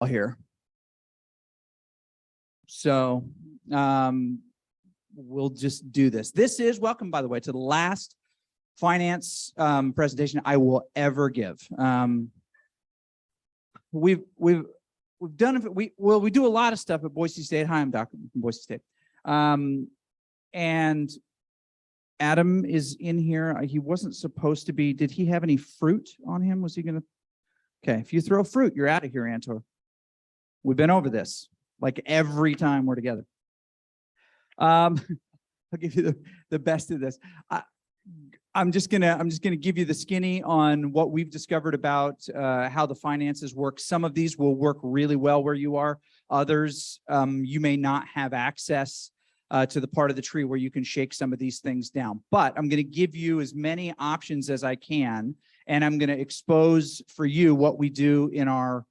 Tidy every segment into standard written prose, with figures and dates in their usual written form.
here. So we'll just do this. This is, welcome, by the way, to the last finance presentation I will ever give. We've done it. We do a lot of stuff at Boise State. Hi, I'm Dr. from Boise State. And Adam is in here. He wasn't supposed to be. Did he have any fruit on him? Was he going to? Okay, if you throw fruit, you're out of here, Antor. We've been over this like every time we're together. I'll give you the best of this. I'm just gonna give you the skinny on what we've discovered about how the finances work. Some of these will work really well where you are. Others, you may not have access to the part of the tree where you can shake some of these things down. But I'm going to give you as many options as I can, and I'm going to expose for you what we do in our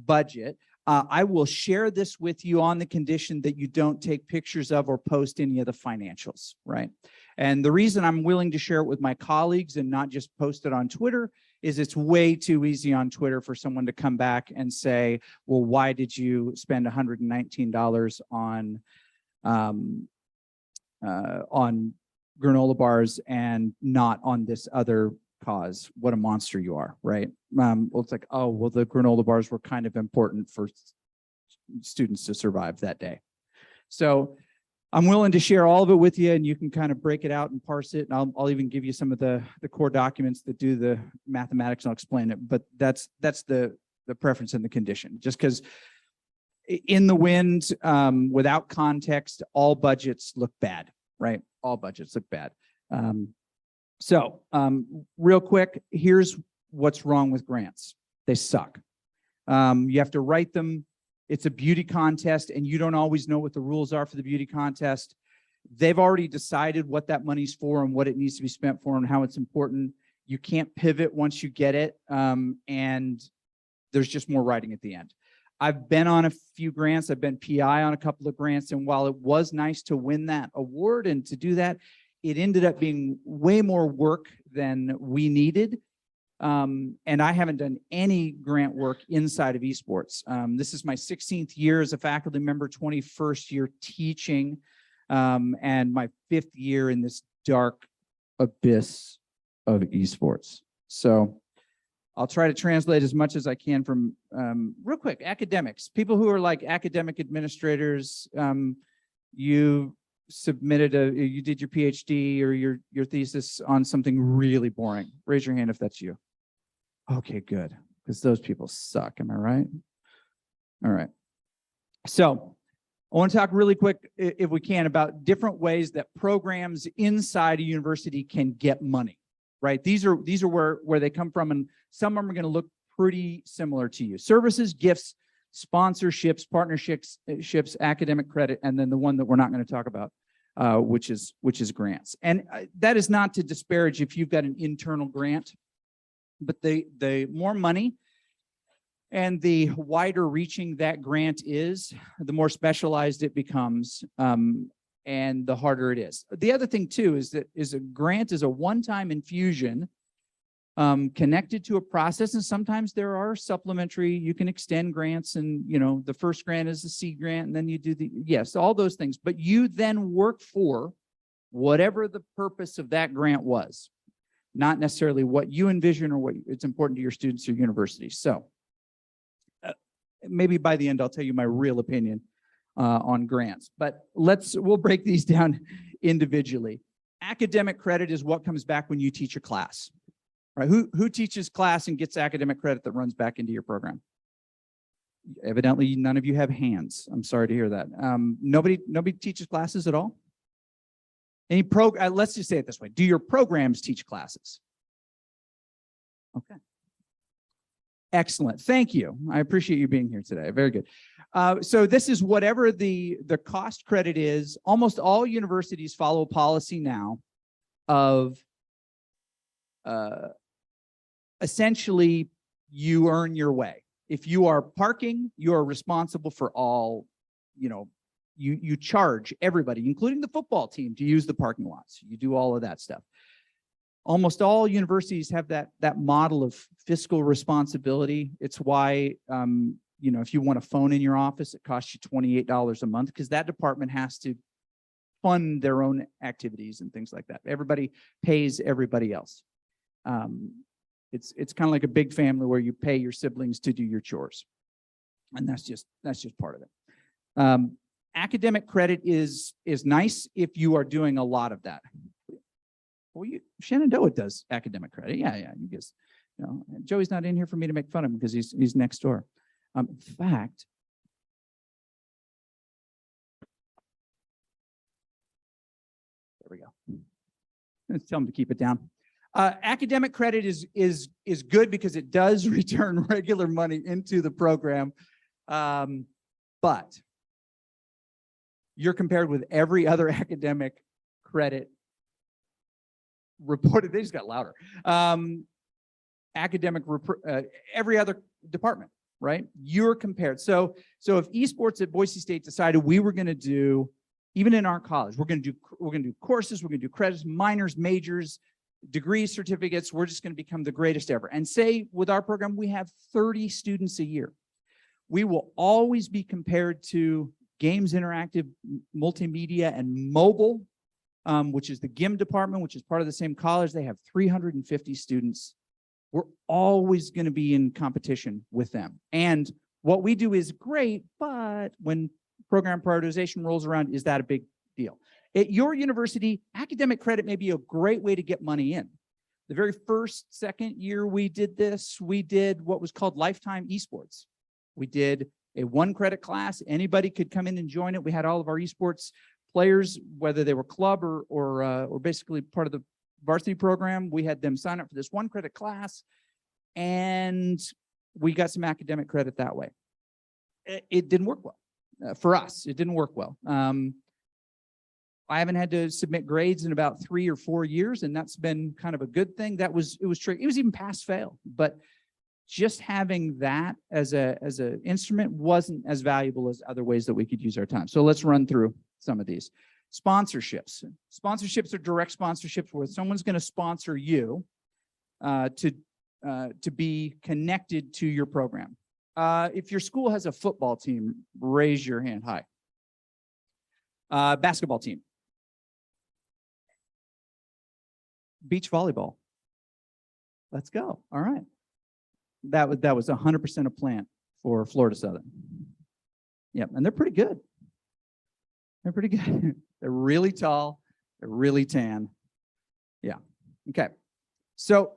budget. I will share this with you on the condition that you don't take pictures of or post any of the financials, right? And the reason I'm willing to share it with my colleagues and not just post it on Twitter is it's way too easy on Twitter for someone to come back and say, well, why did you spend $119 on granola bars and not on this other cause? What a monster you are, right? Well, it's like, oh, well, the granola bars were kind of important for students to survive that day. So I'm willing to share all of it with you, and you can kind of break it out and parse it. And I'll even give you some of the core documents that do the mathematics, and I'll explain it. But that's the preference and the condition. Just because in the wind, without context, all budgets look bad, right? All budgets look bad. So real quick, here's what's wrong with grants. They suck. You have to write them. It's a beauty contest, and you don't always know what the rules are for the beauty contest. They've already decided what that money's for and what it needs to be spent for and how it's important. You can't pivot once you get it, and there's just more writing at the end. I've been on a few grants. I've been PI on a couple of grants, and while it was nice to win that award and to do that, it ended up being way more work than we needed. And I haven't done any grant work inside of esports. This is my 16th year as a faculty member, 21st year teaching, and my 5th year in this dark abyss of esports. So I'll try to translate as much as I can from, real quick, academics, people who are like academic administrators. You submitted you did your PhD or your thesis on something really boring. Raise your hand if that's you. Okay, good, because those people suck. Am I right? All right. So I want to talk really quick, if we can, about different ways that programs inside a university can get money, right? These are where they come from, and some of them are going to look pretty similar to you. Services, gifts, sponsorships, partnerships, academic credit, and then the one that we're not going to talk about, which is grants. And that is not to disparage if you've got an internal grant, but the more money and the wider reaching that grant is, the more specialized it becomes, and the harder it is. The other thing too is that a grant is a one-time infusion connected to a process, and sometimes there are supplementary, you can extend grants, and the first grant is a seed grant, and then you do yes, all those things, but you then work for whatever the purpose of that grant was, not necessarily what you envision or what it's important to your students or universities. So maybe by the end, I'll tell you my real opinion on grants, but we'll break these down individually. Academic credit is what comes back when you teach a class, right? Who teaches class and gets academic credit that runs back into your program? Evidently, none of you have hands. I'm sorry to hear that. Nobody teaches classes at all? Let's just say it this way. Do your programs teach classes? Okay. Excellent. Thank you. I appreciate you being here today. Very good. So this is whatever the cost credit is. Almost all universities follow a policy now of essentially you earn your way. If you are parking, you are responsible for all, you charge everybody, including the football team, to use the parking lots. You do all of that stuff. Almost all universities have that model of fiscal responsibility. It's why you know, if you want a phone in your office, it costs you $28 a month because that department has to fund their own activities and things like that. Everybody pays everybody else. It's kind of like a big family where you pay your siblings to do your chores. And that's just part of it. Academic credit is nice if you are doing a lot of that. Well, Shenandoah does academic credit. Yeah. You guess, you know, Joey's not in here for me to make fun of him because he's next door. In fact, there we go. Let's tell him to keep it down. Academic credit is good because it does return regular money into the program, but you're compared with every other academic credit reported. They just got louder. Every other department, right? You're compared. So if esports at Boise State decided we were going to do, even in our college, we're going to do courses, we're going to do credits, minors, majors, degrees, certificates. We're just going to become the greatest ever. And say with our program, we have 30 students a year. We will always be compared to games, interactive, multimedia, and mobile, which is the GIM department, which is part of the same college. They have 350 students. We're always going to be in competition with them. And what we do is great, but when program prioritization rolls around, is that a big deal? At your university, academic credit may be a great way to get money in. The very first, second year we did this, we did what was called lifetime esports. We did a 1-credit class. Anybody could come in and join it. We had all of our esports players, whether they were club or basically part of the varsity program. We had them sign up for this 1-credit class, and we got some academic credit that way. It didn't work well. For us, it didn't work well. I haven't had to submit grades in about 3 or 4 years, and that's been kind of a good thing. It was tricky. It was even pass fail, but just having that as an instrument wasn't as valuable as other ways that we could use our time. So let's run through some of these. Sponsorships. Sponsorships are direct sponsorships where someone's going to sponsor you to be connected to your program. If your school has a football team, raise your hand high. Basketball team. Beach volleyball. Let's go. All right. That was 100% a plant for Florida Southern. Yep, and they're pretty good. They're pretty good. They're really tall. They're really tan. Yeah. Okay. So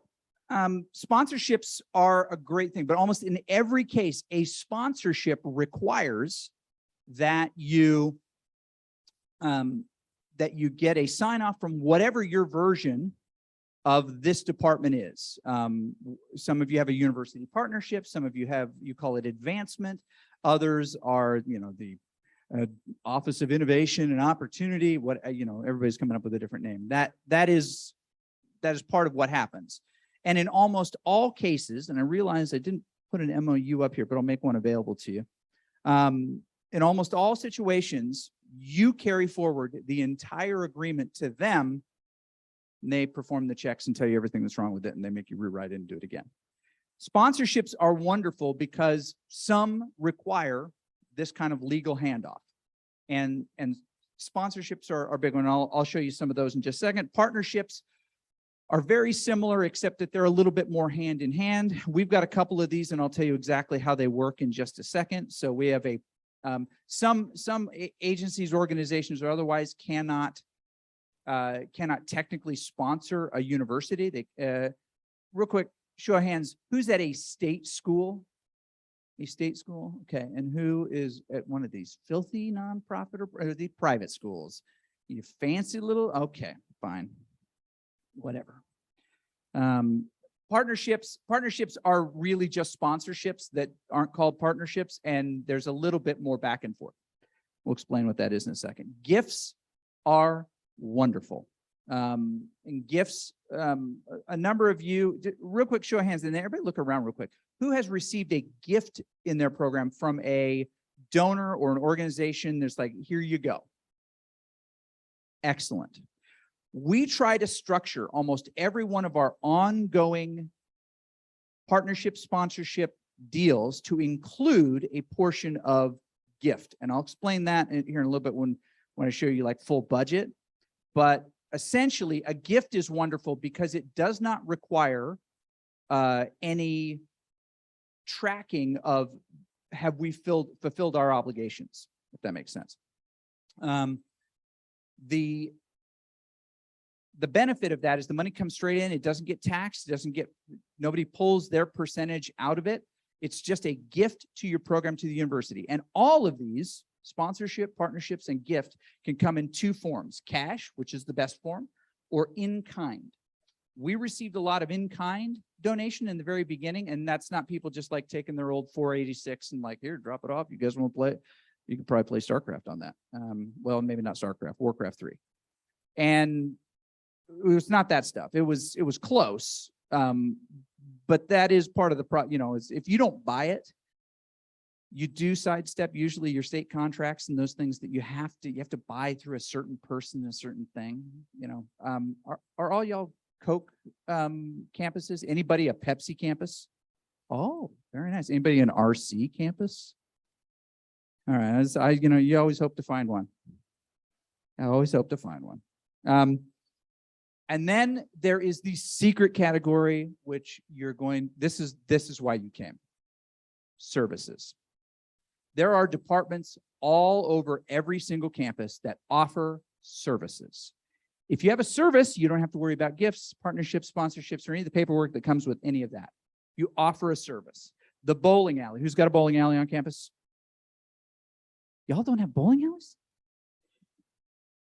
sponsorships are a great thing, but almost in every case, a sponsorship requires that you get a sign off from whatever your version of this department is. Some of you have a university partnership. Some of you call it advancement. Others are, the Office of Innovation and Opportunity. Everybody's coming up with a different name. That is part of what happens. And in almost all cases, and I realize I didn't put an MOU up here, but I'll make one available to you. In almost all situations, you carry forward the entire agreement to them, and they perform the checks and tell you everything that's wrong with it, and they make you rewrite it and do it again. Sponsorships are wonderful because some require this kind of legal handoff, and sponsorships are big one. I'll show you some of those in just a second. Partnerships are very similar, except that they're a little bit more hand in hand. We've got a couple of these, and I'll tell you exactly how they work in just a second. So we have some agencies, organizations, or otherwise cannot technically sponsor a university. They real quick, show of hands, who's at a state school? A state school, okay, and who is at one of these filthy nonprofit or the private schools? You fancy little, okay, fine, whatever. Partnerships are really just sponsorships that aren't called partnerships, and there's a little bit more back and forth. We'll explain what that is in a second. Gifts are wonderful. And gifts, a number of you, real quick show of hands, and everybody look around real quick. Who has received a gift in their program from a donor or an organization? There's like, here you go. Excellent. We try to structure almost every one of our ongoing partnership, sponsorship, deals to include a portion of gift. And I'll explain that here in a little bit when I show you like full budget. But essentially, a gift is wonderful because it does not require any tracking of have we fulfilled our obligations, if that makes sense. The benefit of that is the money comes straight in. It doesn't get taxed. It doesn't get, nobody pulls their percentage out of it. It's just a gift to your program, to the university. And all of these, sponsorship, partnerships, and gift, can come in two forms: cash, which is the best form, or in kind. We received a lot of in-kind donation in the very beginning, and that's not people just like taking their old 486 and like, here, drop it off. You guys want to play? You could probably play StarCraft on that. Well, maybe not StarCraft, Warcraft 3. And it was not that stuff. It was close. But that is part of the if you don't buy it, you do sidestep usually your state contracts and those things that you have to buy through a certain person, a certain thing. Are all y'all Coke campuses? Anybody a Pepsi campus? Oh, very nice. Anybody an RC campus? All right, you always hope to find one. I always hope to find one. And then there is the secret category, which this is why you came. Services. There are departments all over every single campus that offer services. If you have a service, you don't have to worry about gifts, partnerships, sponsorships, or any of the paperwork that comes with any of that. You offer a service. The bowling alley. Who's got a bowling alley on campus? Y'all don't have bowling alleys?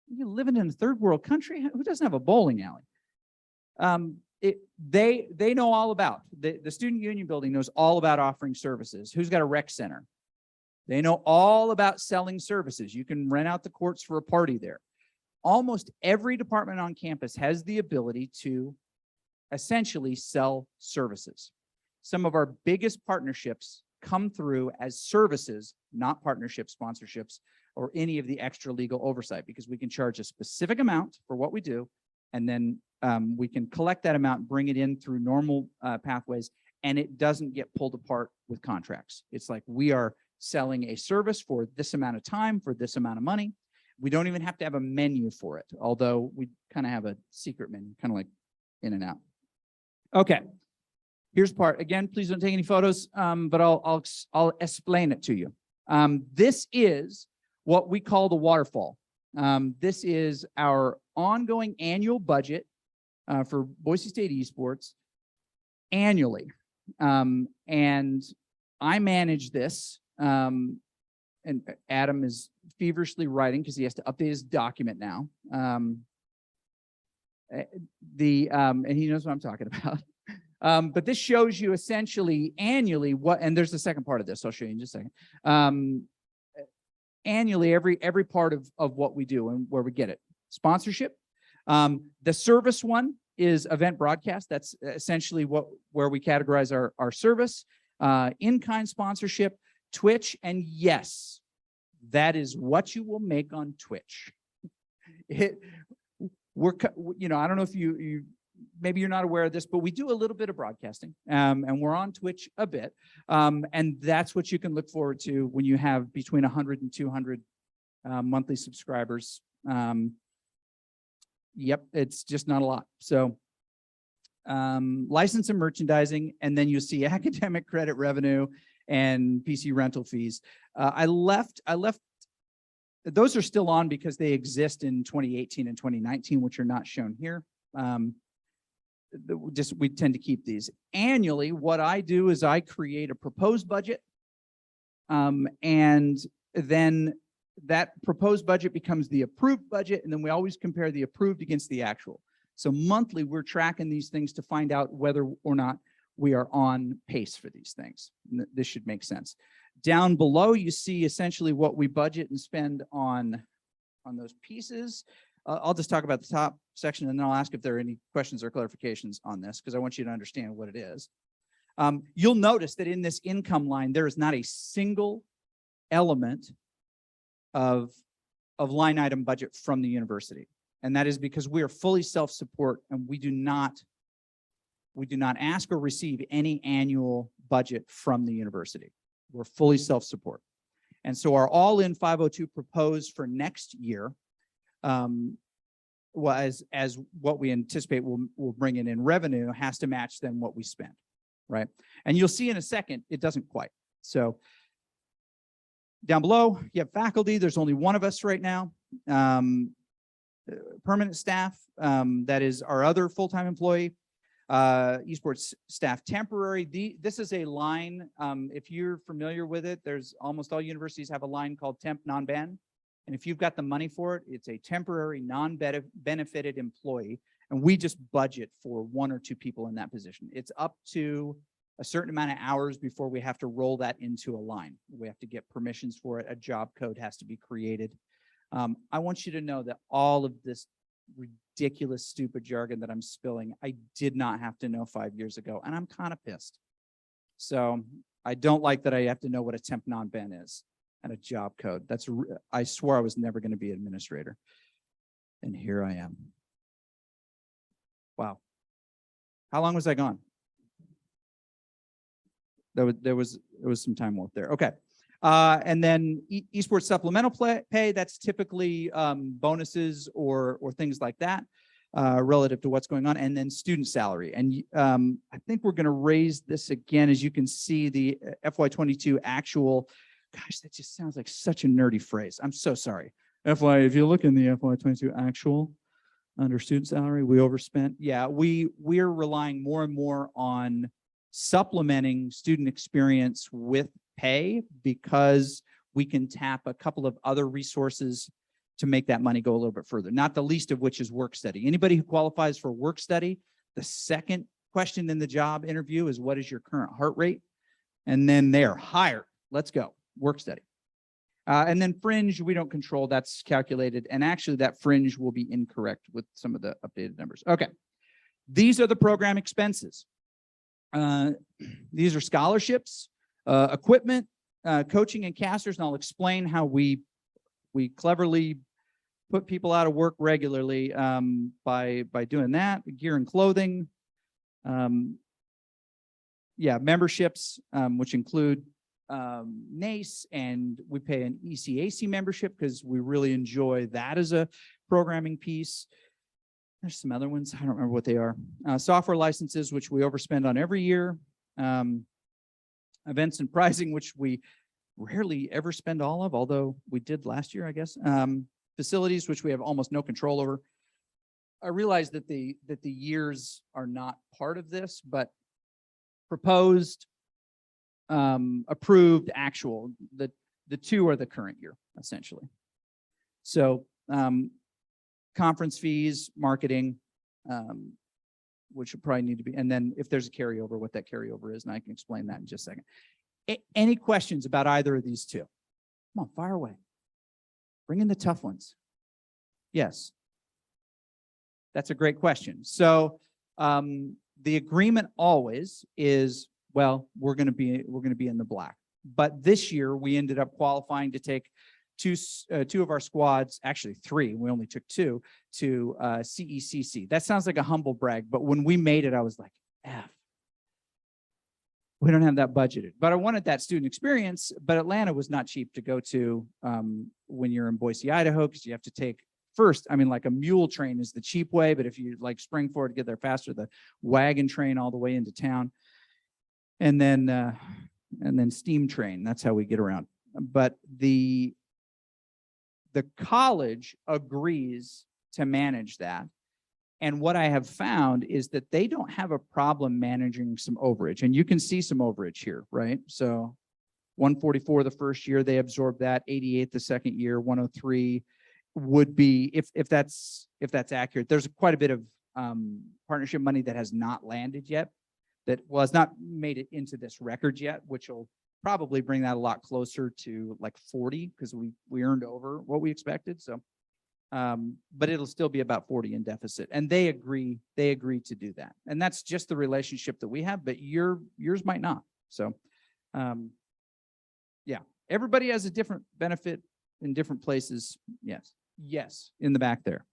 You're living in a third world country? Who doesn't have a bowling alley? They know all about, the student union building knows all about offering services. Who's got a rec center? They know all about selling services. You can rent out the courts for a party there. Almost every department on campus has the ability to essentially sell services. Some of our biggest partnerships come through as services, not partnerships, sponsorships, or any of the extra legal oversight, because we can charge a specific amount for what we do, and then we can collect that amount and bring it in through normal pathways, and it doesn't get pulled apart with contracts. It's like we are selling a service for this amount of time, for this amount of money. We don't even have to have a menu for it, although we kind of have a secret menu, kind of like in and out. Okay, here's part. Again, please don't take any photos, but I'll explain it to you. This is what we call the waterfall. This is our ongoing annual budget for Boise State Esports annually. And I manage this, and Adam is feverishly writing because he has to update his document now. And he knows what I'm talking about. But this shows you essentially annually what, and there's the second part of this, I'll show you in just a second. Annually, every part of what we do and where we get it. Sponsorship. The service one is event broadcast. That's essentially where we categorize our service. In-kind sponsorship, Twitch, and yes, that is what you will make on Twitch. I don't know if maybe you're not aware of this, but we do a little bit of broadcasting, and we're on Twitch a bit, and that's what you can look forward to when you have between 100 and 200 monthly subscribers. Yep, it's just not a lot. So license and merchandising, and then you see academic credit revenue and PC rental fees. I left. Those are still on because they exist in 2018 and 2019, which are not shown here. We tend to keep these annually. What I do is I create a proposed budget, and then that proposed budget becomes the approved budget, and then we always compare the approved against the actual. So monthly, we're tracking these things to find out whether or not we are on pace for these things. This should make sense. Down below, you see essentially what we budget and spend on those pieces. I'll just talk about the top section, and then I'll ask if there are any questions or clarifications on this, because I want you to understand what it is. You'll notice that in this income line, there is not a single element of line item budget from the university. And that is because we are fully self-support, and we do not We do not ask or receive any annual budget from the university. We're fully self-support. And so our all-in 502 proposed for next year, as what we anticipate will bring in revenue, has to match then what we spend, right? And you'll see in a second, it doesn't quite. So down below, you have faculty. There's only one of us right now. Permanent staff, that is our other full-time employee. Esports staff temporary. This is a line, if you're familiar with it, there's almost all universities have a line called temp non-ben. And if you've got the money for it, it's a temporary non-benefited employee. And we just budget for 1 or 2 people in that position. It's up to a certain amount of hours before we have to roll that into a line. We have to get permissions for it. A job code has to be created. I want you to know that all of this ridiculous, stupid jargon that I'm spilling, I did not have to know 5 years ago, and I'm kind of pissed. So I don't like that I have to know what a temp non-ben is and a job code. I swore I was never going to be an administrator, and here I am. Wow. How long was I gone? There was some time worth there. Okay. And then esports supplemental pay, that's typically bonuses or things like that relative to what's going on. And then student salary. And I think we're going to raise this again. As you can see, the FY22 actual, gosh, that just sounds like such a nerdy phrase. I'm so sorry. If you look in the FY22 actual under student salary, we overspent. Yeah, we're relying more and more on supplementing student experience with pay because we can tap a couple of other resources to make that money go a little bit further, not the least of which is work study. Anybody who qualifies for work study, the second question in the job interview is, what is your current heart rate? And then they're hired. Let's go, work study. And then fringe, we don't control, that's calculated. And actually that fringe will be incorrect with some of the updated numbers. Okay, these are the program expenses. These are scholarships, equipment, coaching and casters, and I'll explain how we cleverly put people out of work regularly by doing that. Gear and clothing, yeah, memberships, which include NACE, and we pay an ECAC membership because we really enjoy that as a programming piece. There's some other ones, I don't remember what they are. Software licenses, which we overspend on every year. Events and pricing, which we rarely ever spend all of, although we did last year, I guess. Facilities, which we have almost no control over. I realize that the years are not part of this, but proposed, approved, actual, the two are the current year, essentially. So conference fees, marketing, which would probably need to be, and then if there's a carryover, what that carryover is, and I can explain that in just a second. Any questions about either of these two? Come on, fire away. Bring in the tough ones. Yes. That's a great question. So the agreement always is, well, we're going to be in the black. But this year we ended up qualifying to take two of our squads, actually 3, we only took 2, to CECC. That sounds like a humble brag, but when we made it, I was like, F. We don't have that budgeted. But I wanted that student experience, but Atlanta was not cheap to go to when you're in Boise, Idaho, because you have to take first, I mean, like a mule train is the cheap way, but if you like spring forward to get there faster, the wagon train all the way into town. And then steam train, that's how we get around. But the college agrees to manage that. And what I have found is that they don't have a problem managing some overage. And you can see some overage here, right? So 144 the first year, they absorbed that, 88 the second year, 103 would be, if that's accurate. There's quite a bit of partnership money that has not landed yet, that has not made it into this record yet, which will probably bring that a lot closer to like 40 because we earned over what we expected. So, but it'll still be about 40 in deficit, and they agree to do that. And that's just the relationship that we have, but yours might not. So, yeah, everybody has a different benefit in different places. Yes, in the back there.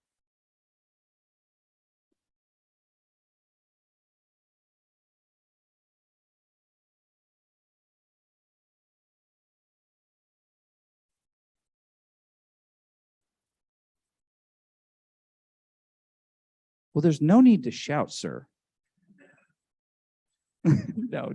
Well, there's no need to shout, sir. No.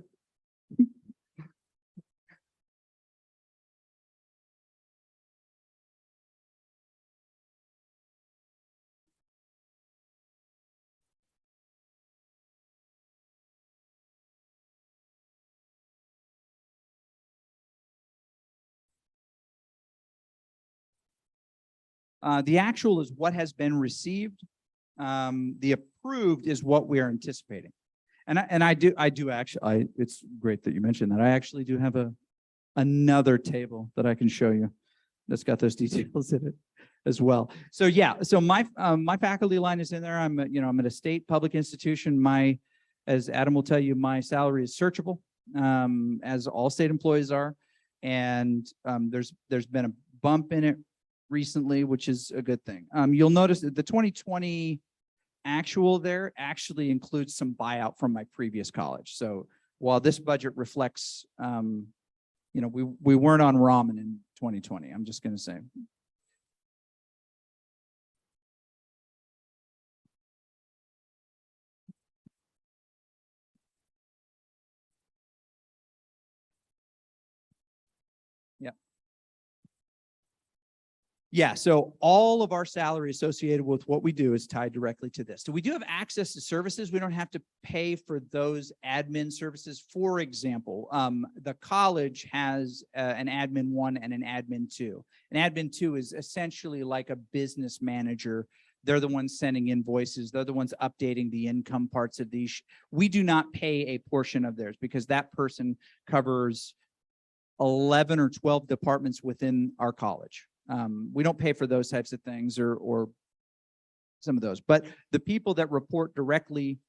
The actual is what has been received. The approved is what we are anticipating. And I do actually, it's great that you mentioned that. I actually do have another table that I can show you that's got those details in it as well. So yeah, so my faculty line is in there. I'm I'm at a state public institution. As Adam will tell you, my salary is searchable, as all state employees are, and there's been a bump in it recently, which is a good thing. You'll notice that the 2020 actual there actually includes some buyout from my previous college. So while this budget reflects, we weren't on ramen in 2020. I'm just going to say. Yeah, so all of our salary associated with what we do is tied directly to this. So we do have access to services. We don't have to pay for those admin services. For example, the college has an admin 1 and an admin 2. An admin 2 is essentially like a business manager. They're the ones sending invoices. They're the ones updating the income parts of these. We do not pay a portion of theirs because that person covers 11 or 12 departments within our college. We don't pay for those types of things or some of those, but the people that report directly,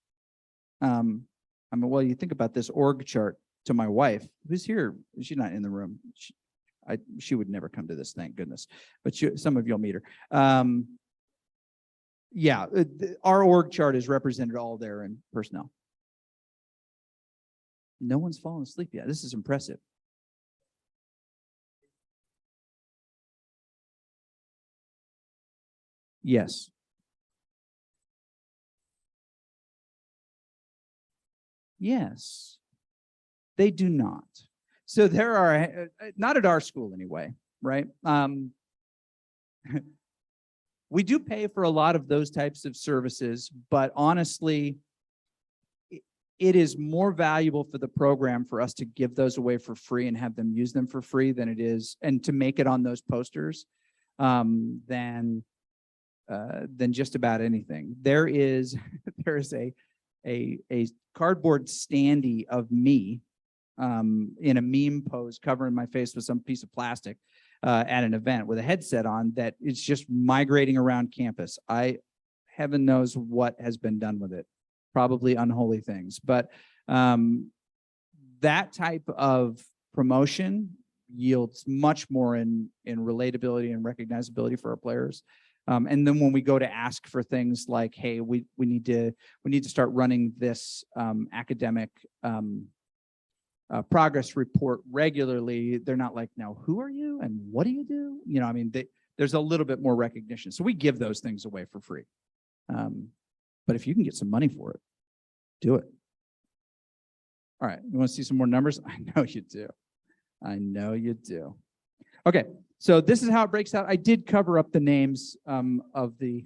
well, you think about this org chart to my wife, who's here. She's not in the room. She would never come to this, thank goodness, but some of you'll meet her. Yeah, our org chart is represented all there in personnel. No one's fallen asleep yet. This is impressive. Yes. Yes. They do not. So there are, not at our school anyway, right? We do pay for a lot of those types of services, but honestly, it is more valuable for the program for us to give those away for free and have them use them for free than it is, and to make it on those posters, than just about anything. There is a cardboard standee of me in a meme pose covering my face with some piece of plastic at an event with a headset on that is just migrating around campus. Heaven knows what has been done with it. Probably unholy things, but that type of promotion yields much more in relatability and recognizability for our players. And then when we go to ask for things like, hey, we need to start running this academic progress report regularly, they're not like, now who are you and what do you do? I mean, there's a little bit more recognition. So we give those things away for free. But if you can get some money for it, do it. All right, you want to see some more numbers? I know you do. I know you do. Okay, so this is how it breaks out. I did cover up the names of the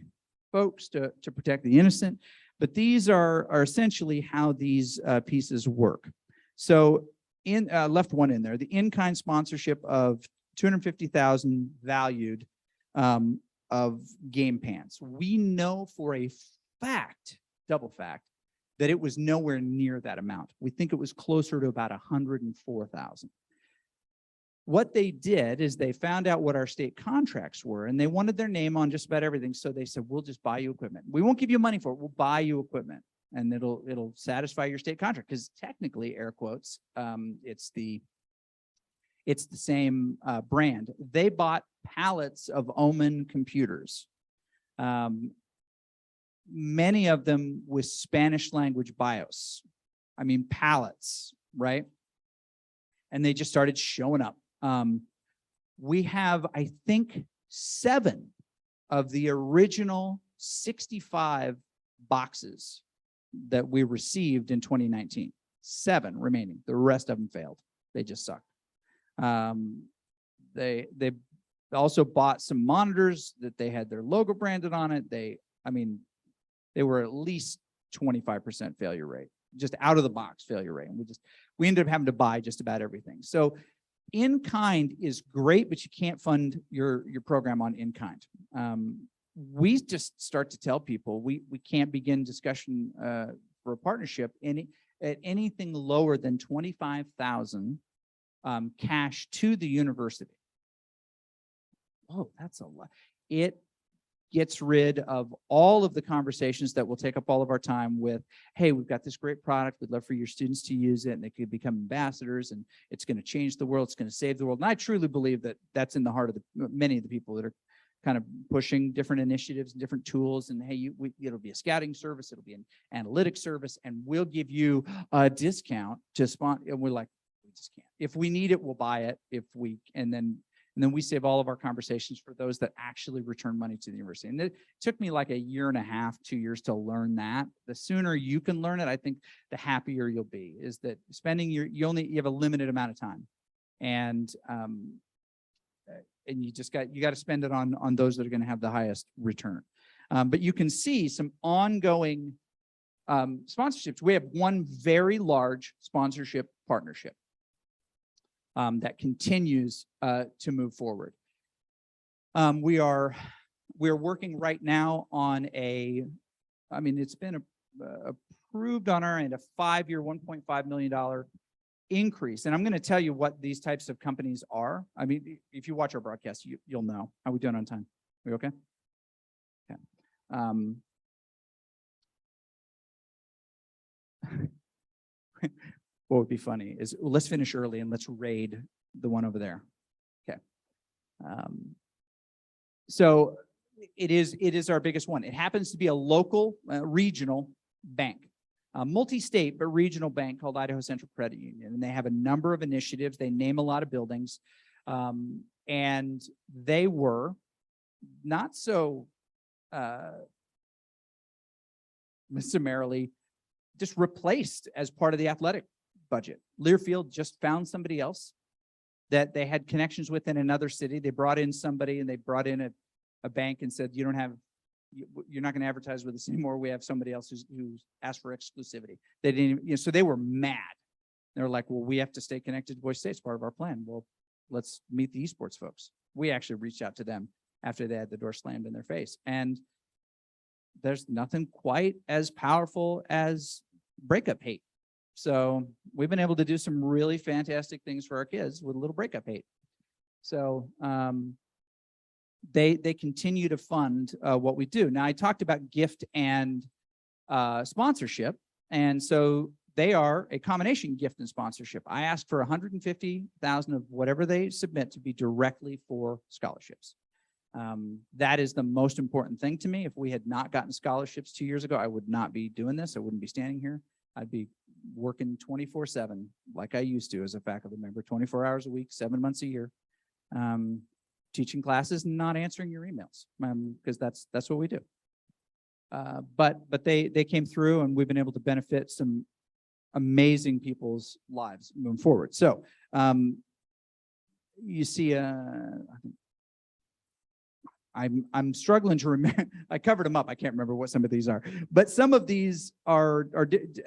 folks to protect the innocent, but these are essentially how these pieces work. So left one in there, the in-kind sponsorship of $250,000 valued of game pants. We know for a fact, double fact, that it was nowhere near that amount. We think it was closer to about 104,000. What they did is they found out what our state contracts were, and they wanted their name on just about everything. So they said, we'll just buy you equipment. We won't give you money for it. We'll buy you equipment, and it'll satisfy your state contract, because technically, air quotes, it's the same brand. They bought pallets of Omen computers, many of them with Spanish language BIOS. I mean, pallets, right? And they just started showing up. We have, I think, 7 of the original 65 boxes that we received in 2019. 7 remaining. The rest of them failed. They just sucked. They also bought some monitors that they had their logo branded on it. They were at least 25% failure rate, just out of the box failure rate. And we ended up having to buy just about everything. So in-kind is great, but you can't fund your program on in-kind. We just start to tell people we can't begin discussion for a partnership at anything lower than $25,000 cash to the university. Oh, that's a lot. It gets rid of all of the conversations that will take up all of our time with, hey, we've got this great product. We'd love for your students to use it, and they could become ambassadors, and it's going to change the world. It's going to save the world. And I truly believe that that's in the heart of many of the people that are kind of pushing different initiatives and different tools. And hey, it'll be a scouting service. It'll be an analytics service, and we'll give you a discount to sponsor. And we're like, we just can't. If we need it, we'll buy it. And then we save all of our conversations for those that actually return money to the university. And it took me like 1.5 years, 2 years to learn that. The sooner you can learn it, I think the happier you'll be. Is that spending you have a limited amount of time, and you got to spend it on those that are going to have the highest return. But you can see some ongoing sponsorships. We have one very large sponsorship partnership that continues to move forward. We're working right now on it's been approved on our end, a 5-year, $1.5 million increase. And I'm going to tell you what these types of companies are. I mean, if you watch our broadcast, you'll know. How are we doing on time? We okay? Okay. What would be funny is let's finish early and let's raid the one over there. Okay. So it is our biggest one. It happens to be a local regional bank, multi-state but regional bank called Idaho Central Credit Union, and they have a number of initiatives. They name a lot of buildings, and they were not so summarily just replaced as part of the athletic budget. Learfield just found somebody else that they had connections with in another city. They brought in somebody, and they brought in a bank and said, you're not going to advertise with us anymore. We have somebody else who's asked for exclusivity. They didn't even, so they were mad. They were like, well, we have to stay connected to Boise State. It's part of our plan. Well, let's meet the esports folks. We actually reached out to them after they had the door slammed in their face. And there's nothing quite as powerful as breakup hate. So we've been able to do some really fantastic things for our kids with a little breakup hate. So they continue to fund what we do. Now, I talked about gift and sponsorship, and so they are a combination gift and sponsorship. I asked for $150,000 of whatever they submit to be directly for scholarships. That is the most important thing to me. If we had not gotten scholarships 2 years ago, I would not be doing this. I wouldn't be standing here. I'd be working 24/7 like I used to as a faculty member, 24 hours a week, 7 months a year, teaching classes and not answering your emails, because that's what we do. But they came through, and we've been able to benefit some amazing people's lives moving forward. So you see, I'm struggling to remember. I covered them up. I can't remember what some of these are, but some of these are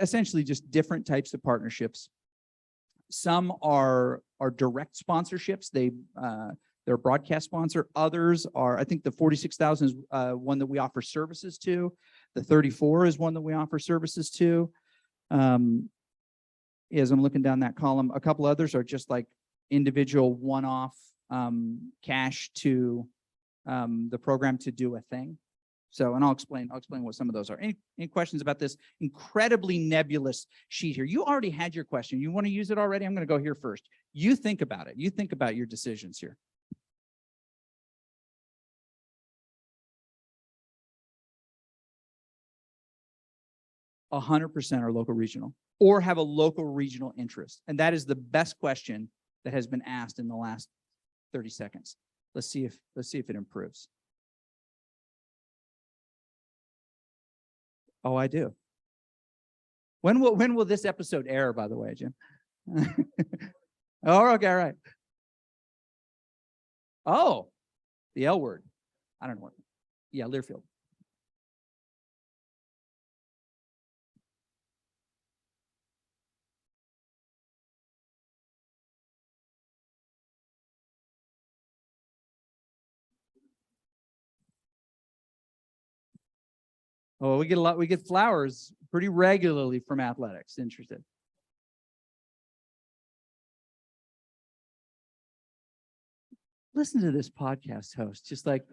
essentially just different types of partnerships. Some are direct sponsorships. They're a broadcast sponsor. Others are, I think the 46,000 is one that we offer services to. The 34 is one that we offer services to. As I'm looking down that column, a couple others are just like individual one-off cash to the program to do a thing. So, and I'll explain what some of those are. Any questions about this incredibly nebulous sheet here? You already had your question. You want to use it already? I'm going to go here first. You think about it. You think about your decisions here. A 100% are local regional or have a local regional interest. And that is the best question that has been asked in the last 30 seconds. Let's see if it improves. Oh, I do. When will this episode air, by the way, Jim? Oh, okay, all right. Oh, the L word. I don't know what. Yeah, Learfield. Oh, we get a lot. We get flowers pretty regularly from athletics. Interested. Listen to this podcast host, just like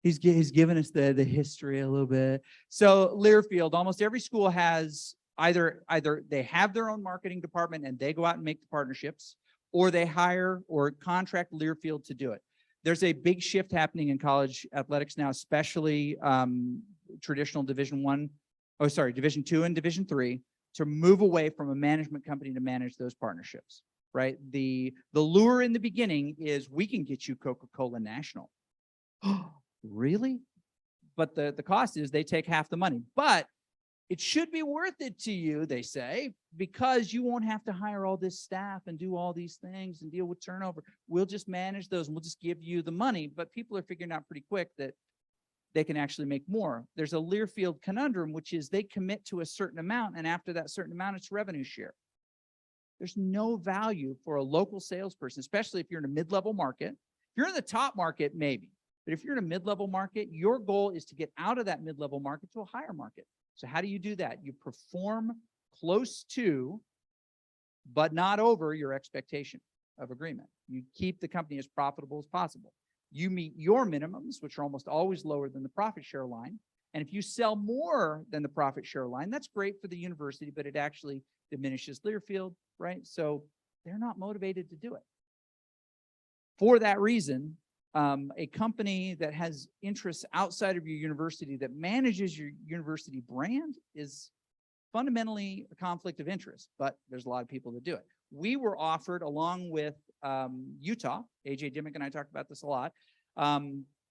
he's given us the history a little bit. So Learfield, almost every school has either they have their own marketing department and they go out and make the partnerships, or they hire or contract Learfield to do it. There's a big shift happening in college athletics now, especially traditional Division Division II and Division III, to move away from a management company to manage those partnerships. Right? The lure in the beginning is we can get you Coca-Cola National. Really? But the cost is they take half the money. But it should be worth it to you, they say, because you won't have to hire all this staff and do all these things and deal with turnover. We'll just manage those and we'll just give you the money. But people are figuring out pretty quick that they can actually make more. There's a Learfield conundrum, which is they commit to a certain amount, and after that certain amount, it's revenue share. There's no value for a local salesperson, especially if you're in a mid-level market. If you're in the top market, maybe. But if you're in a mid-level market, your goal is to get out of that mid-level market to a higher market. So how do you do that? You perform close to, but not over your expectation of agreement. You keep the company as profitable as possible. You meet your minimums, which are almost always lower than the profit share line. And if you sell more than the profit share line, that's great for the university, but it actually diminishes Learfield, right? So they're not motivated to do it. For that reason, a company that has interests outside of your university that manages your university brand is fundamentally a conflict of interest, but there's a lot of people that do it. We were offered, along with Utah, AJ Dimmick and I talked about this a lot,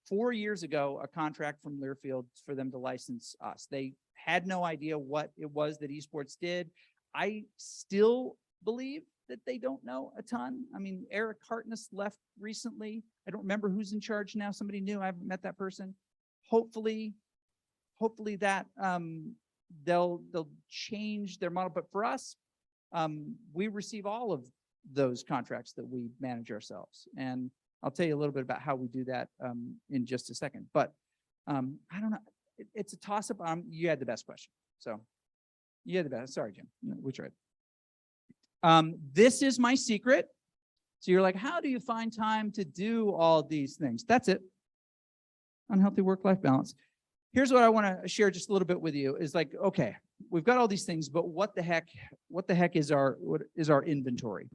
4 years ago, a contract from Learfield for them to license us. They had no idea what it was that esports did. I still believe that they don't know a ton. I mean, Eric Hartness left recently. I don't remember who's in charge now. Somebody new. I haven't met that person. Hopefully that they'll change their model. But for us, we receive all of those contracts that we manage ourselves. And I'll tell you a little bit about how we do that in just a second. But I don't know. It's a toss-up. You had the best question. So you had the best. Sorry, Jim. We tried. This is my secret. So you're like, how do you find time to do all these things? That's it. Unhealthy work-life balance. Here's what I want to share just a little bit with you is like, okay, we've got all these things, but what the heck is our inventory?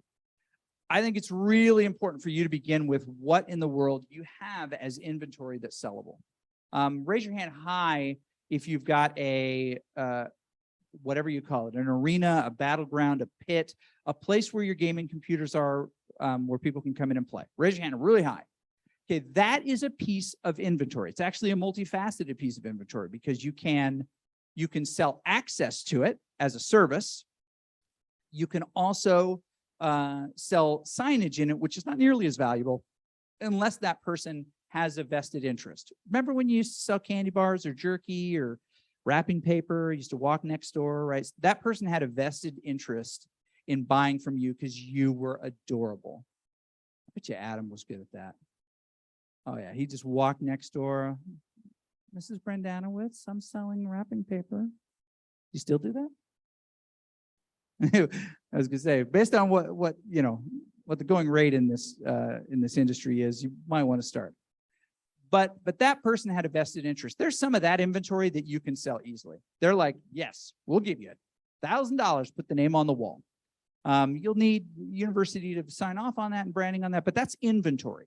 I think it's really important for you to begin with what in the world you have as inventory that's sellable. Raise your hand high if you've got a, whatever you call it, an arena, a battleground, a pit, a place where your gaming computers are, where people can come in and play. Raise your hand really high. Okay, that is a piece of inventory. It's actually a multifaceted piece of inventory because you can sell access to it as a service. You can also sell signage in it, which is not nearly as valuable unless that person has a vested interest. Remember when you used to sell candy bars or jerky or wrapping paper, used to walk next door, right? That person had a vested interest in buying from you because you were adorable. I bet you Adam was good at that. Oh yeah, he just walked next door. Mrs. Brendanowitz, I'm selling wrapping paper. You still do that? I was gonna say, based on what the going rate in this industry is, you might want to start. But that person had a vested interest. There's some of that inventory that you can sell easily. They're like, yes, we'll give you $1,000, put the name on the wall. You'll need university to sign off on that and branding on that, but that's inventory.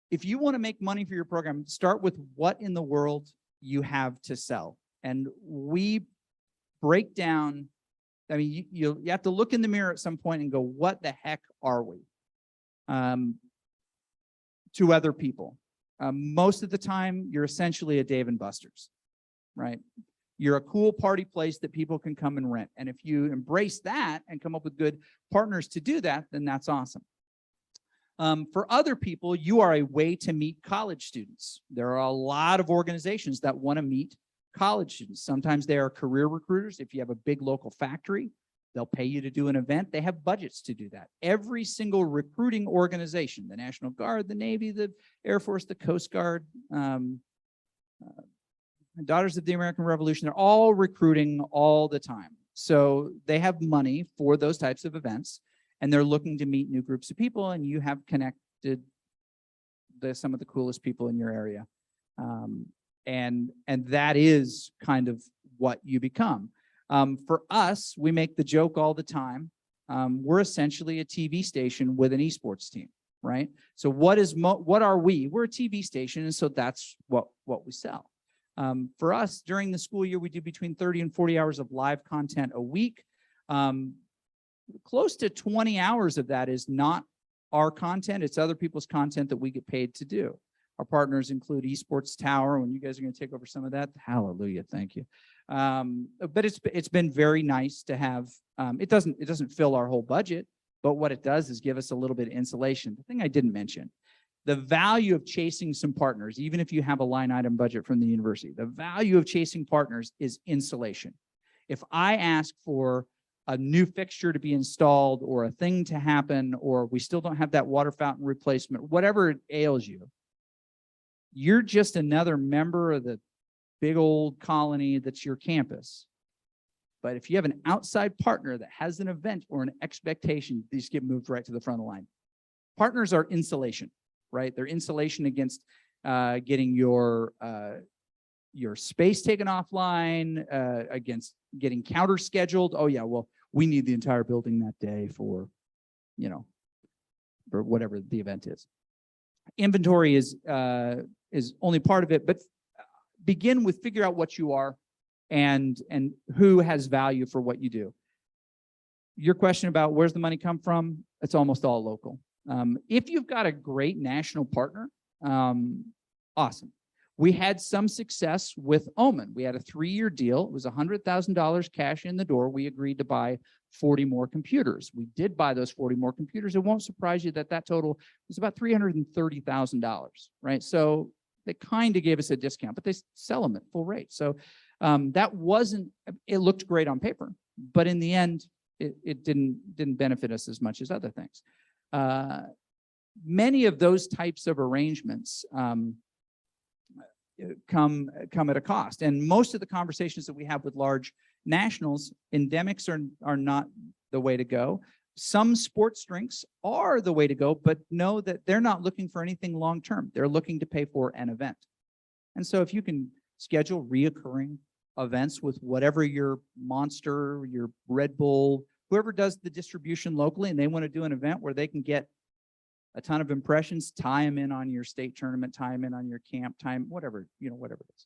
If you want to make money for your program, start with what in the world you have to sell. And we break down, I mean, you have to look in the mirror at some point and go, what the heck are we? To other people. Most of the time, you're essentially a Dave & Buster's, right? You're a cool party place that people can come and rent. And if you embrace that and come up with good partners to do that, then that's awesome. For other people, you are a way to meet college students. There are a lot of organizations that want to meet college students. Sometimes they are career recruiters. If you have a big local factory, they'll pay you to do an event. They have budgets to do that. Every single recruiting organization, the National Guard, the Navy, the Air Force, the Coast Guard, Daughters of the American Revolution, they're all recruiting all the time. So they have money for those types of events, and they're looking to meet new groups of people, and you have connected some of the coolest people in your area. And that is kind of what you become. For us, we make the joke all the time. We're essentially a TV station with an esports team, right? So what are we? We're a TV station, and so that's what we sell. For us, during the school year, we do between 30 and 40 hours of live content a week. Close to 20 hours of that is not our content. It's other people's content that we get paid to do. Our partners include Esports Tower. When you guys are going to take over some of that, hallelujah, thank you. But it's been very nice to have. It doesn't fill our whole budget, but what it does is give us a little bit of insulation. The thing I didn't mention, the value of chasing some partners, even if you have a line item budget from the university, the value of chasing partners is insulation. If I ask for a new fixture to be installed or a thing to happen, or we still don't have that water fountain replacement, whatever ails you, you're just another member of the big old colony that's your campus. But if you have an outside partner that has an event or an expectation, these get moved right to the front of the line. Partners are insulation, right? They're insulation against getting your space taken offline, against getting counter scheduled. Oh yeah, well, we need the entire building that day for whatever the event is. Inventory is only part of it, but begin with figure out what you are and who has value for what you do. Your question about where's the money come from, it's almost all local. If you've got a great national partner, awesome. We had some success with Omen. We had a 3-year deal. It was $100,000 cash in the door. We agreed to buy 40 more computers. We did buy those 40 more computers. It won't surprise you that that total was about $330,000, right? So they kind of gave us a discount, but they sell them at full rate. So that wasn't, it looked great on paper, but in the end, it didn't benefit us as much as other things. Many of those types of arrangements come at a cost. And most of the conversations that we have with large nationals, endemics are not the way to go. Some sports drinks are the way to go, but know that they're not looking for anything long-term. They're looking to pay for an event. And so if you can schedule reoccurring events with whatever your Monster, your Red Bull, whoever does the distribution locally, and they want to do an event where they can get a ton of impressions, tie them in on your state tournament, tie them in on your camp, whatever, whatever it is.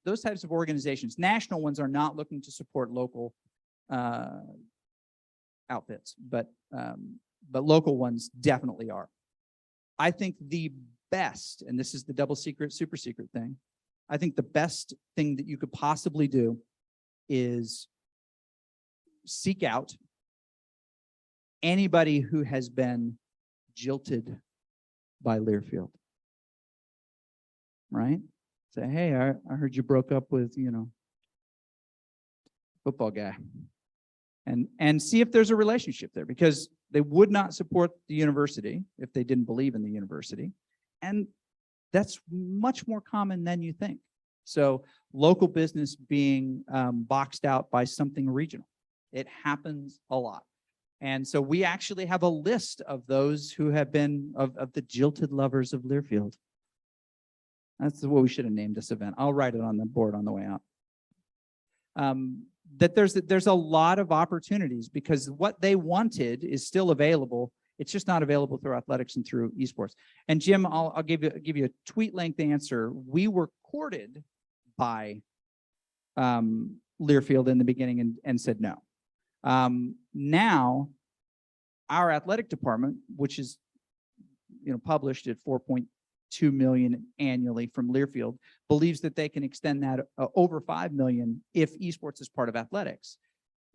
Those types of organizations, national ones are not looking to support local outfits, but local ones definitely are. I think the best, and this is the double secret, super secret thing, I think the best thing that you could possibly do is seek out anybody who has been jilted by Learfield, right? Say, hey, I heard you broke up with, football guy. And see if there's a relationship there, because they would not support the university if they didn't believe in the university. And that's much more common than you think. So local business being boxed out by something regional, it happens a lot. And so we actually have a list of those who have been, of the jilted lovers of Learfield. That's what we should have named this event. I'll write it on the board on the way out. That there's a lot of opportunities, because what they wanted is still available. It's just not available through athletics and through esports. And Jim, I'll give you a tweet length answer. We were courted by Learfield in the beginning and said no. Now, our athletic department, which is published at $4.2 2 million annually from Learfield, believes that they can extend that over 5 million if esports is part of athletics.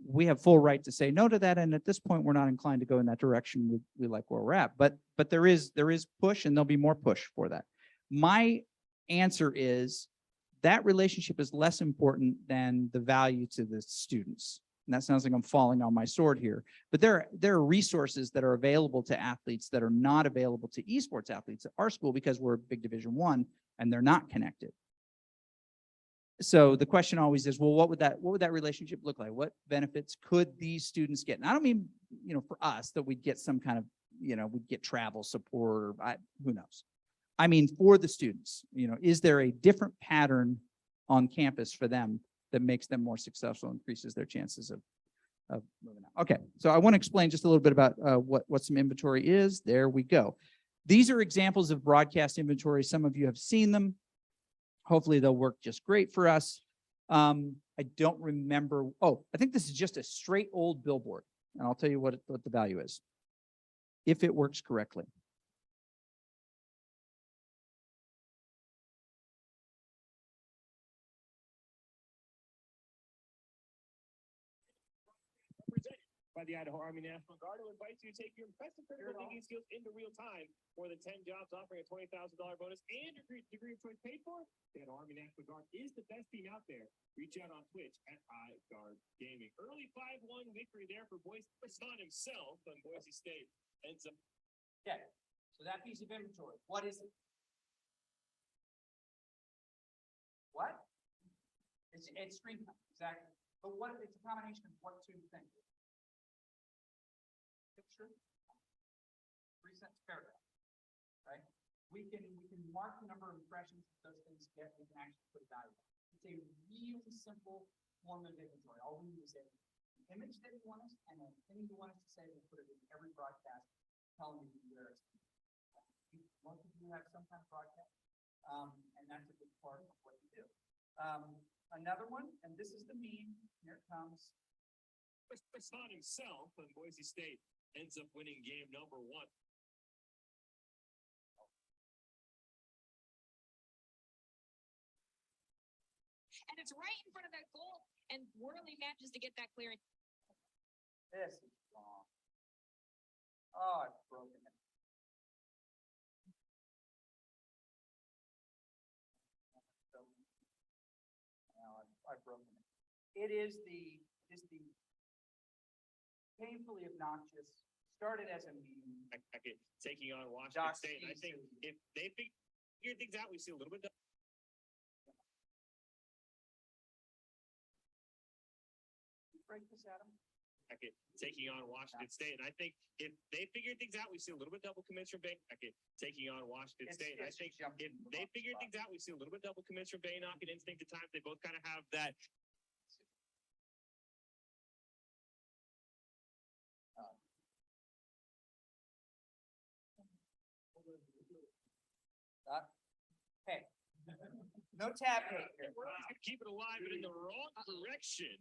We have full right to say no to that, and at this point, we're not inclined to go in that direction. We like where we're at, but there is push, and there'll be more push for that. My answer is that relationship is less important than the value to the students. And that sounds like I'm falling on my sword here, but there are resources that are available to athletes that are not available to esports athletes at our school because we're big Division I and they're not connected. So the question always is, well, what would that relationship look like? What benefits could these students get? And I don't mean, for us that we'd get some kind of, we'd get travel support, or who knows? I mean, for the students, is there a different pattern on campus for them that makes them more successful, increases their chances of moving out? Okay, so I want to explain just a little bit about what some inventory is. There we go. These are examples of broadcast inventory. Some of you have seen them. Hopefully they'll work just great for us. I don't remember. Oh, I think this is just a straight old billboard, and I'll tell you what the value is if it works correctly. By the Idaho Army National Guard, who invites you to take your impressive critical thinking skills into real time. More than 10 jobs offering a $20,000 bonus and your degree of choice paid for. The Idaho Army National Guard is the best team out there. Reach out on Twitch at iGuard Gaming. Early 5-1 victory there for Boise. Son himself on Boise State. And some. Okay, so that piece of inventory, what is it? What? It's screen time, exactly. But it's a combination of what two things? Picture, 3-sentence paragraph, right? We can mark the number of impressions that those things get. We can actually put a value. It's a really simple form of inventory. All we need is an image that you want us and a thing you want us to say. We'll put it in every broadcast, telling you where it's. Most of you have some kind of broadcast, and that's a big part of what you do. Another one, and this is the meme. Here it comes. Son himself on Boise State ends up winning game number 1. And it's right in front of that goal, and Worley manages to get that clearance. This is wrong. Oh, I've broken it. I've broken it. It is the painfully obnoxious, started as a meme. Taking on Washington State. I think if they figure things out, we see a little bit. Break this, Adam. Taking on Washington State. And I think if they figure things out, we see a little bit double commits from Bay. Taking on Washington State. I think if they figure things out, we see a little bit double commits from Baynock and Instinct at times. They both kind of have that. Hey, no tap here. Keep it alive, but in the wrong direction.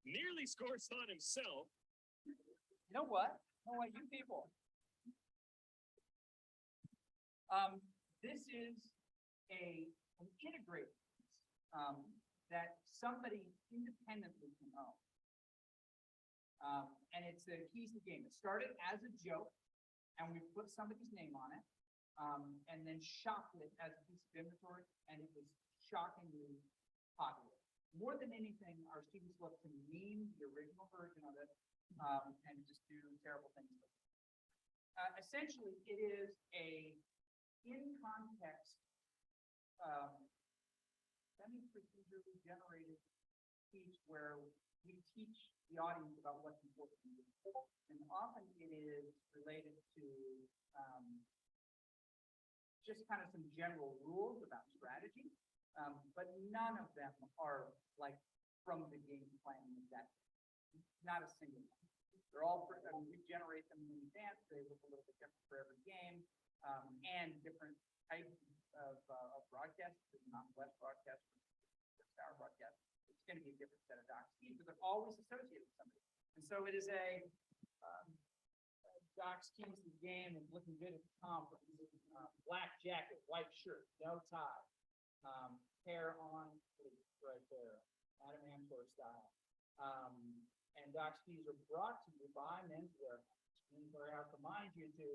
Nearly scores on himself. You know what? You people. This is an integrated that somebody independently can own. And it's the keys to the game. It started as a joke, and we put somebody's name on it, and then shopped it as a piece of inventory, and it was shockingly popular. More than anything, our students love to meme the original version of it, and just do terrible things with it. Essentially, it is a in-context, semi-procedurally generated speech where we teach the audience about what's important to you. And often it is related to just kind of some general rules about strategy, but none of them are like from the game plan that not a single one. They're all, we generate them in advance. They look a little bit different for every game, and different types of broadcasts. There's not West broadcast, our broadcast. It's going to be a different set of doc schemes, but they're always associated with somebody. And so it is a doc schemes of the game and looking good at the conference. black jacket, white shirt, no tie, hair on, right there, Adam Amtor style. And Doc's Keys are brought to you by Menswear. Menswear House reminds you to,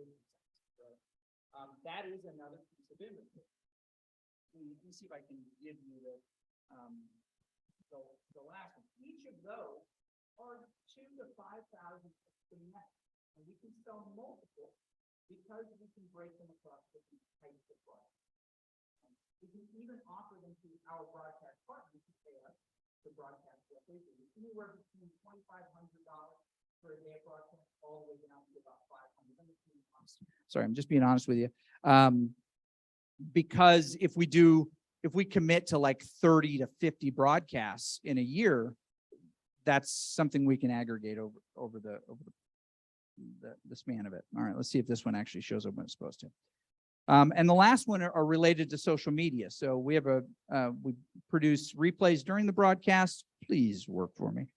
that is another piece of inventory. Let me see if I can give you the last one. Each of those are 2,000 to 5,000 net, and we can sell multiple because we can break them across different types of products. We can even offer them to our broadcast partners who pay us to broadcast directly. Anywhere between $2,500 for a day of broadcast, all the way down to about $500. Sorry, I'm just being honest with you. Because if we commit to like 30 to 50 broadcasts in a year, that's something we can aggregate over the span of it. All right, let's see if this one actually shows up when it's supposed to. And the last one are related to social media. So we have we produce replays during the broadcast. Please work for me.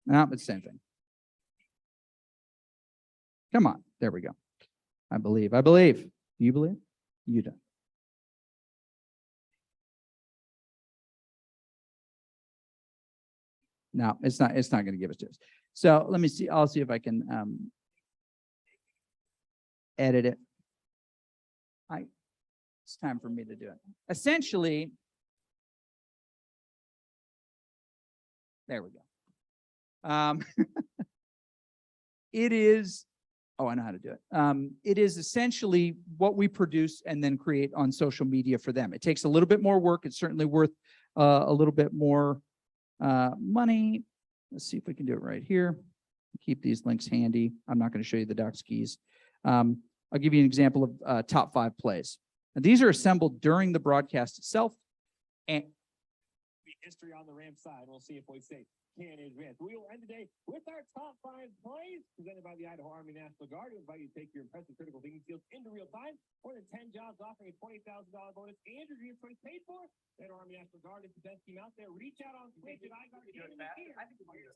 No, it's the same thing. Come on, there we go. I believe. Do you believe? You don't. No, it's not going to give it to us. So let me see. I'll see if I can edit it. It's time for me to do it. Essentially, there we go. It is, oh, I know how to do it. It is essentially what we produce and then create on social media for them. It takes a little bit more work. It's certainly worth a little bit more money. Let's see if we can do it right here. Keep these links handy. I'm not going to show you the Doc's Keys. I'll give you an example of top 5 plays. And these are assembled during the broadcast itself. And history on the Rams side. We'll see if we say can advance. We will end today with our top 5 plays presented by the Idaho Army National Guard. We invite you to take your impressive critical thinking skills into real time. More than 10 jobs offering a $20,000 bonus and your dream choice paid for. That Army National Guard is the best team out there. Reach out on Twitch at iGuard.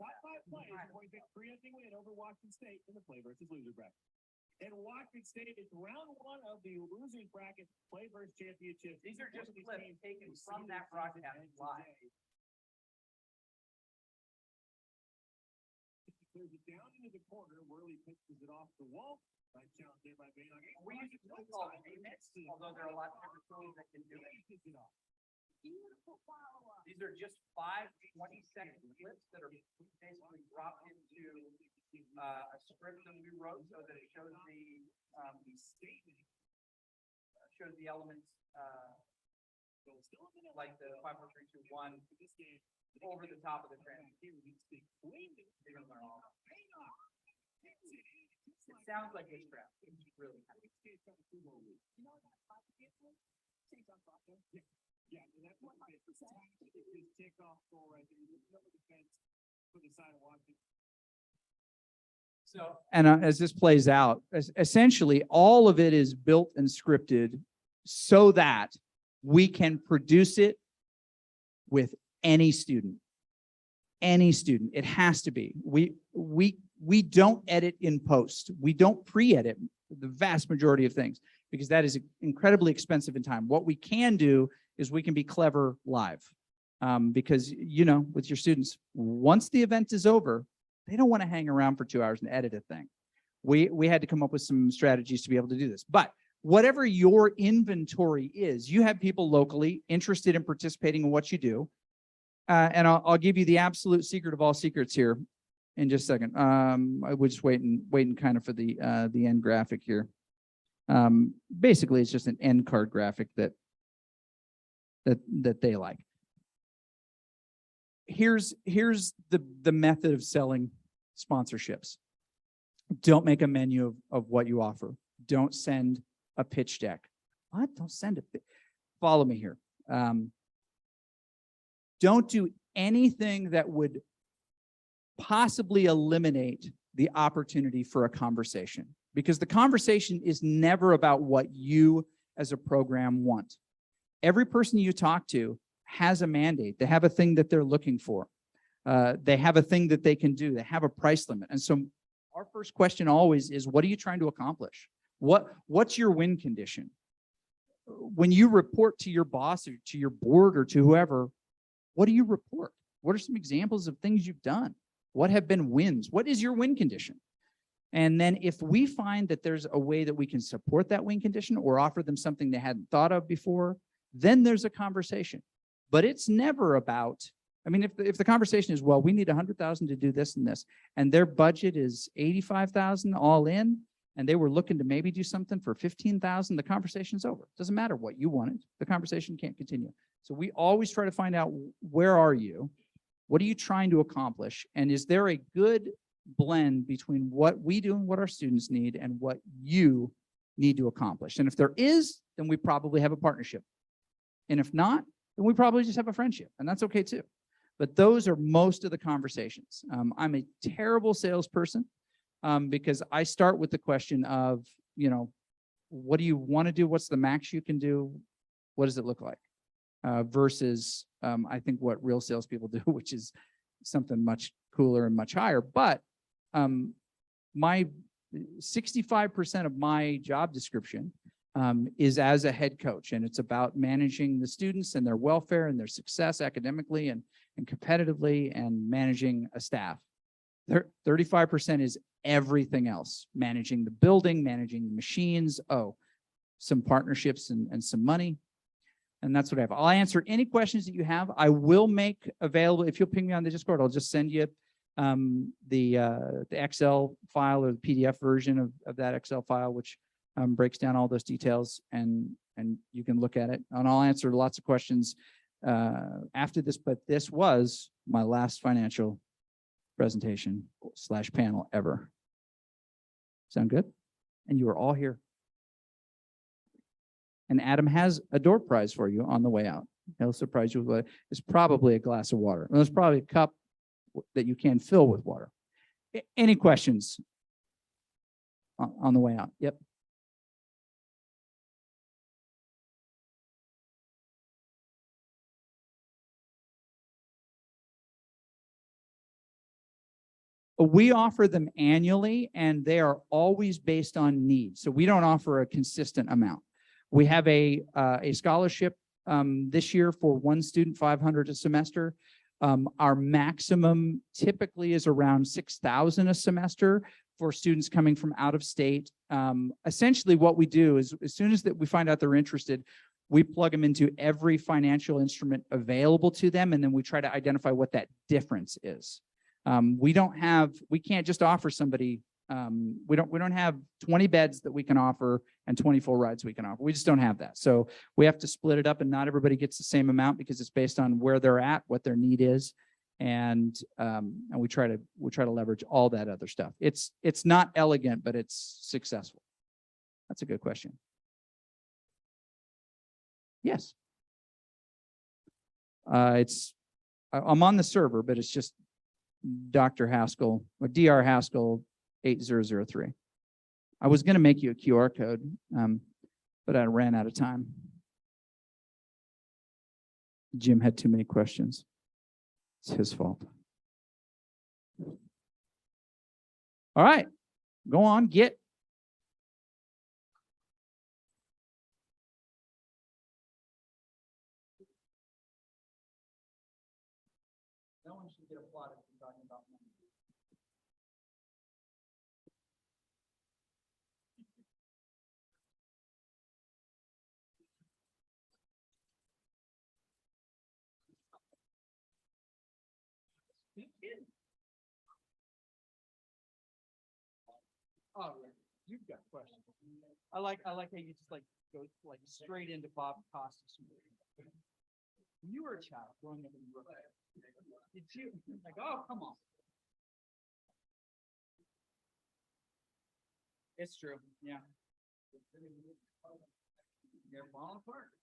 Top 5 plays. Big 3-0 win over Washington State in the play versus loser bracket. And Washington State is round 1 of the losers bracket play versus championship. These are just clips taken from that broadcast live. Clears it down into the corner. Worley pitches it off the wall. Nice challenge there by Baylor. We use it to call remix, although there are a lot of different tools that can do it. Beautiful follow-up. These are just 5 20-second clips that are basically dropped into a script that we wrote so that it shows the statement, shows the elements like the 5, 4, 3, 2, 1 over the top of the transition. It sounds like witchcraft. It's really happy. You know what that topic is? Change on process. Yeah, and that's what I his kickoff goal right there. No defense for the side of Washington. so, and as this plays out, essentially all of it is built and scripted so that we can produce it with any student. Any student. It has to be. We don't edit in post. We don't pre-edit the vast majority of things because that is incredibly expensive in time. What we can do is we can be clever live because, you know, with your students, once the event is over, they don't want to hang around for 2 hours and edit a thing. We had to come up with some strategies to be able to do this. But whatever your inventory is, you have people locally interested in participating in what you do. And I'll give you the absolute secret of all secrets here in just a second. I was just waiting kind of for the end graphic here. Basically, it's just an end card graphic that they like. Here's the method of selling sponsorships. Don't make a menu of what you offer. Don't send a pitch deck. What? Don't send it. Follow me here. Don't do anything that would possibly eliminate the opportunity for a conversation, because the conversation is never about what you as a program want. Every person you talk to has a mandate. They have a thing that they're looking for. They have a thing that they can do. They have a price limit. And so our first question always is, what are you trying to accomplish? What's your win condition? When you report to your boss or to your board or to whoever, what do you report? What are some examples of things you've done? What have been wins? What is your win condition? And then if we find that there's a way that we can support that win condition or offer them something they hadn't thought of before, then there's a conversation. But it's never about, I mean, if the conversation is, well, we need 100,000 to do this and this, and their budget is 85,000 all in, and they were looking to maybe do something for 15,000, the conversation's over. It doesn't matter what you wanted. The conversation can't continue. So we always try to find out, where are you? What are you trying to accomplish? And is there a good blend between what we do and what our students need and what you need to accomplish? And if there is, then we probably have a partnership. And if not, then we probably just have a friendship, and that's okay too. But those are most of the conversations. I'm a terrible salesperson because I start with the question of, what do you want to do? What's the max you can do? What does it look like? Versus I think what real salespeople do, which is something much cooler and much higher. But my 65% of my job description is as a head coach, and it's about managing the students and their welfare and their success academically and competitively, and managing a staff. 35% is everything else: managing the building, managing the machines, some partnerships and some money. And that's what I have. I'll answer any questions that you have. I will make available, if you'll ping me on the Discord, I'll just send you the Excel file or the PDF version of that Excel file, which breaks down all those details, and you can look at it. And I'll answer lots of questions after this, but this was my last financial presentation / panel ever. Sound good? And you are all here. And Adam has a door prize for you on the way out. He'll surprise you with it's probably a glass of water. There's probably a cup that you can fill with water. Any questions on the way out? Yep. We offer them annually, and they are always based on need. So we don't offer a consistent amount. We have a scholarship this year for one student, $500 a semester. Our maximum typically is around $6,000 a semester for students coming from out of state. Essentially what we do is, as soon as we find out they're interested, we plug them into every financial instrument available to them, and then we try to identify what that difference is. We can't just offer somebody, we don't have 20 beds that we can offer and 20 full rides we can offer. We just don't have that. So we have to split it up, and not everybody gets the same amount because it's based on where they're at, what their need is. And we try to leverage all that other stuff. It's not elegant, but it's successful. That's a good question. Yes. I'm on the server, but it's just Dr. Haskell or Dr. Haskell 8003. I was going to make you a QR code, but I ran out of time. Jim had too many questions. It's his fault. All right, go on, get. No one should get applauded for talking about money. Oh, you've got questions. I like how you just go straight into Bob Costas. When you were a child growing up in Brooklyn, did you oh, come on. It's true, yeah. You're falling apart.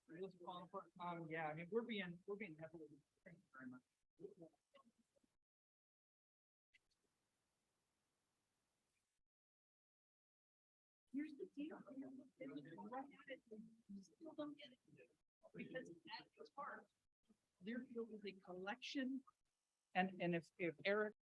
You're falling apart. Yeah, I mean, we're being heavily. Thank you very much. Here's the deal. You still don't get it. Because at its heart, Learfield is a collection And if Eric